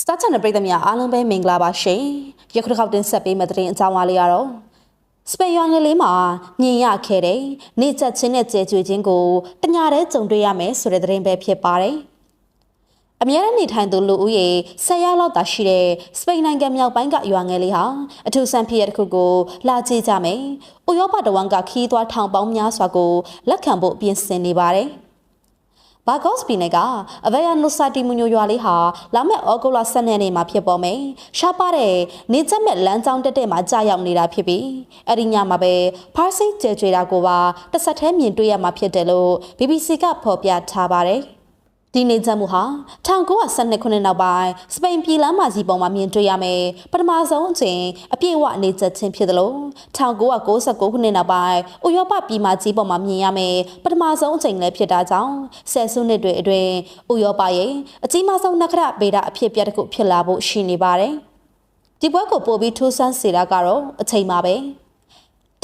စတာချန်နပရိသတ်များအားလုံးပဲမင်္ဂလာပါရှင်။ယခုတစ်ခေါက်တင်ဆက်ပေးမယ့်သတင်းအကြောင်းအရာလေးကတော့စပိန်ရွာငယ်လေးမှာမြင်ရခဲ့တဲ့နေချက်ချင်းနဲ့ကျဲကျွေချင်းကိုတညာတဲ့ကြုံတွေ့ရမယ်ဆိုတဲ့သတင်းပဲဖြစ်ပါတယ်။အများနဲ့နေထိုင်သူလူဦးရေ10ရောက်လောက်သာရှိတဲ့စပိန်နိုင်ငံမြောက်ပိုင်းကရွာငယ်လေးဟာအထူးဆန်းဖြစ်ရတဲ့ခုကိုလာကြည့်ကြမယ်။ဥရောပတဝန်းကခီးသွွားထောင်ပေါင်းများစွာကိုလက်ခံဖို့ပြင်ဆင်နေပါတယ်။ဘာဂေါ့စ်ပီနယ်ကအဗယာနိုစာတီမူညိုရွာလေးဟာလာမယ့်ဩဂုတ်လ12ရက်နေ့မှာဖြစ်ပေါ်မယ်။ရှားပါတဲ့နေချက်မဲ့လမ်းကြောင်းတက်တဲ့မှာကြာရောက်နေတာဖြစ်ပြီးအဲ့ဒီညမှာပဲဖားစိတ်ကျဲကျွေတာကိုပါတစ်ဆက်တည်းမြင်တွေ့ရမှာဖြစ်တယ်လို့ BBC ကဖော်ပြထားပါတယ်။ဒီနေချက်မှုဟာ1912ခုနှစ်နောက်ပိုင်းစပိန်ပြည်လမ်းမကြီးပေါ်မှာမြင်တွေ့ရမယ်ပထမဆုံးအချိန်အပြည့်အဝနေချက်ချင်းဖြစ်တယ်လို့1996ခုနှစ်နောက်ပိုင်းဥရောပပြည်မကြီးပေါ်မှာမြင်ရမယ်ပထမဆုံးအချိန်လည်းဖြစ်တာကြောင့်ဆယ်စုနှစ်တွေအတွင်းဥရောပရဲ့အကြီးမားဆုံးနက္ခရဗေဒအဖြစ်ပြတစ်ခုဖြစ်လာဖို့ရှိနေပါတယ်ဒီပွဲကိုပို့ပြီးထူးဆန်းစေတာကတော့အချိန်ပါပဲ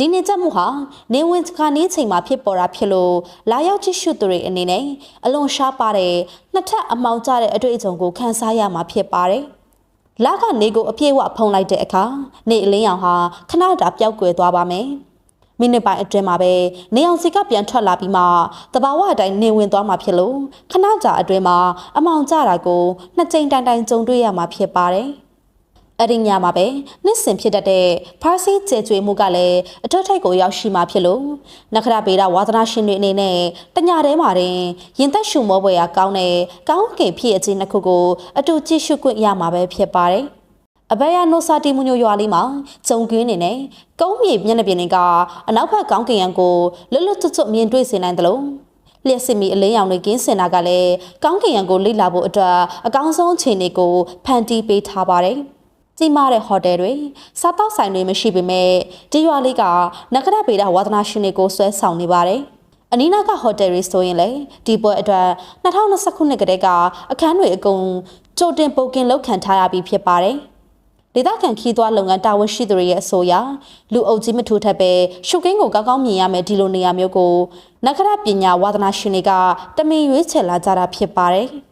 ဒီနေချက်မှုဟာနေဝင်ခါနေချိန်မှာဖြစ်ပေါ်တာဖြစ်လို့လာရောက်ကြည့်ရှုသူတွေအနေနဲ့အလွန်ရှားပါတဲ့နှစ်ထပ်အမှောင်ကျတဲ့အတွေ့အကြုံကိုခန်းစားရမှာဖြစ်ပါတယ်။လာကနေကိုအပြည့်အဝဖုံးလိုက်တဲ့အခါနေအလင်းရောင်ဟာခဏတာပျောက်ကွယ်သွားပါမယ်။မိနစ်ပိုင်းအတွင်းမှာပဲနေအောင်စီကပြန်ထွက်လာပြီးမှတဘာဝအတိုင်းနေဝင်သွားမှာဖြစ်လို့ခဏကြာအတွင်းမှာအမှောင်ကျတာကိုနှစ်ကြိမ်တိုင်တိုင်ကြုံတွေ့ရမှာဖြစ်ပါတယ်။အဲ့ဒီညမှာပဲနှစ်စဉ်ဖြစ်တတ်တဲ့ဖာစီကျဲကျွေမှုကလည်းအထွတ်ထိပ်ကိုရောက်ရှိမှာဖြစ်လို့နခရဗေဒဝါသနာရှင်တွေအနေနဲ့တညထဲမှာတင်ရင်သက်ရှုမောပွဲရာကောင်းတဲ့ကောင်းကင်ဖြစ်အချင်းတစ်ခုကိုအတူကြည့်ရှုခွင့်ရမှာပဲဖြစ်ပါတယ်အဘယာနိုစာတီမူညိုရွာလေးမှာကျုံကင်းနေနဲ့ကုန်းမြေမျက်နှာပြင်တွေကအနောက်ဘက်ကောင်းကင်ရံကိုလွတ်လွတ်ကျွတ်ကျွတ်မြင်တွေ့စေနိုင်တယ်လို့လျှက်စစ်မီအလင်းရောင်တွေကင်းစင်တာကလည်းကောင်းကင်ရံကိုလေ့လာဖို့အတွက်အကောင်းဆုံးအခြေအနေကိုဖန်တီးပေးထားပါတယ်ကြီးမားတဲ့ဟိုတယ်တွေစားတောက်ဆိုင်တွေမရှိပေမဲ့ဒီရွာလေးကနဂရဗေဒဝါသနာရှင်တွေကိုဆွဲဆောင်နေပါတယ်။အနီးနားကဟိုတယ်တွေဆိုရင်လေဒီပွဲအတွက်2020ခုနှစ်ကတည်းကအခန်းတွေအကုန်ကြိုတင်ပုတ်ကင်လောက်ခံထားရပြီးဖြစ်ပါတယ်။ဒေသခံခီးသွွားလုပ်ငန်းတာဝန်ရှိသူတွေရဲ့အဆိုအရလူအုပ်ကြီးမထူထပ်ပဲရှုပ်ကင်းကိုကောင်းကောင်းမြင်ရမယ်ဒီလိုနေရာမျိုးကိုနဂရပညာဝါသနာရှင်တွေကတမင်ရွေးချယ်လာကြတာဖြစ်ပါတယ်။